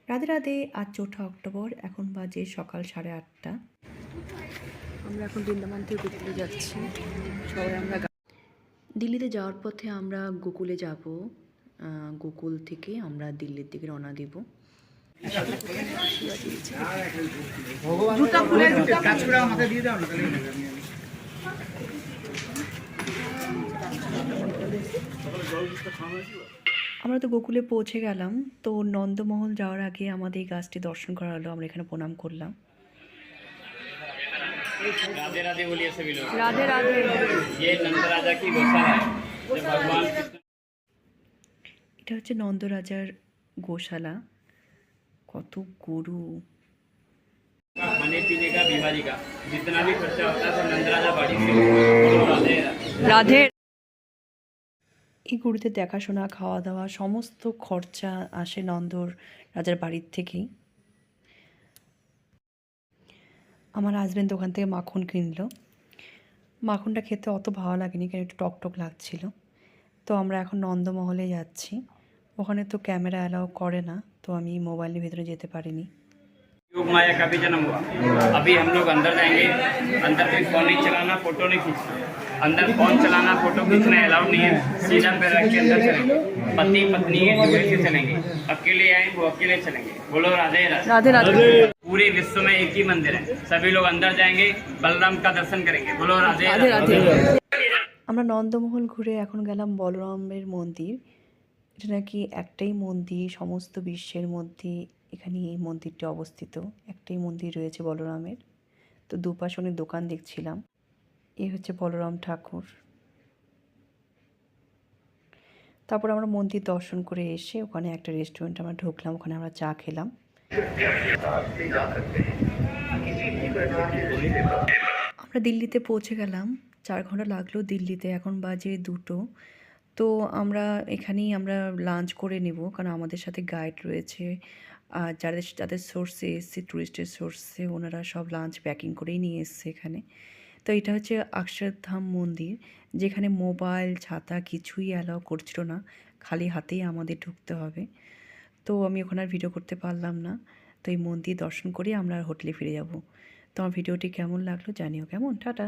রাধে রাধে। আজ 4ঠা অক্টোবর, এখন বাজে সকাল 8:30। আমরা এখন বৃন্দাবন থেকে গোকুলে যাচ্ছি। সবাই আমরা দিল্লিতে যাওয়ার পথে আমরা গোকুলে যাব। গোকুল থেকে আমরা দিল্লির দিকে রওনা দেব। আমরা তো গোকুলে পৌঁছে গেলাম। তো নন্দমহল যাওয়ার আগে আমাদের এই গাছটি দর্শন করা হলো। আমরা এখানে প্রণাম করলাম। राधे राधे बोलिए सभी लोग। রাধে রাধে। ये नंदराजा की गौशाला है जो भगवान এটা হচ্ছে নন্দরাজার গোশালা। কত গরু। खाने पीने का बिहारी का जितना भी खर्चा होता है तो नंदराजा बाड़ी से राधे রাধে। এই গরুদের দেখাশোনা, খাওয়া দাওয়া সমস্ত খরচা আসে নন্দর রাজার বাড়ির থেকেই। আমার হাজব্যান্ড দোকান থেকে মাখন কিনলো। মাখনটা খেতে অত ভালো লাগেনি, কারণ একটু টক টক লাগছিল। তো আমরা এখন নন্দমহলে যাচ্ছি। ওখানে তো ক্যামেরা অ্যালাউ করে না, তো আমি মোবাইলের ভেতরে যেতে পারিনি। योग माया का भी जन्म हुआ। अभी हम लोग अंदर जाएंगे। अंदर कोई फोन नहीं चलाना, फोटो नहीं खींचना। अंदर फोन चलाना, फोटो खींचना अलाउड नहीं है। सीधा पैर रख के अंदर चलेंगे। पति पत्नी जुड़े से चलेंगे। अकेले आए वो अकेले चलेंगे। बोलो राधे রাধে রাধে। पूरे विश्व में एक ही मंदिर है। सभी लोग अंदर जाएंगे, बलराम का दर्शन करेंगे। बोलो राधे রাধে রাধে। আমরা নন্দমহল ঘুরে এখন গেলাম বলরামের মন্দির। এটা নাকি একটাই মন্দির সমস্ত বিশ্বের মধ্যে, এখানে এই মন্দিরটি অবস্থিত। একটাই মন্দির রয়েছে বলরামের। তো দুপাশে অনেক দোকান দেখছিলাম। এই হচ্ছে বলরাম ঠাকুর। তারপর আমরা মন্দির দর্শন করে এসে ওখানে একটা রেস্টুরেন্ট আমরা ঢুকলাম, ওখানে আমরা চা খেলাম। আমরা দিল্লিতে পৌঁছে গেলাম। 4 ঘন্টা লাগলো দিল্লিতে, এখন বাজে 2টো। তো আমরা এখানেই লাঞ্চ করে নেব, কারণ আমাদের সাথে গাইড রয়েছে। আর যাদের সোর্সে এসছে, ট্যুরিস্টের সোর্সে, ওনারা সব লাঞ্চ প্যাকিং করেই নিয়ে এসছে এখানে। তো এটা হচ্ছে অক্ষরধাম মন্দির, যেখানে মোবাইল ছাতা কিছুই অ্যালাউ করছিল না, খালি হাতেই আমাদের ঢুকতে হবে। তো আমি ওখানে আর ভিডিও করতে পারলাম না। তো এই মন্দির দর্শন করে আমরা হোটেলে ফিরে যাব। তো আমার ভিডিওটি কেমন লাগলো জানিও। কেমন, টাটা।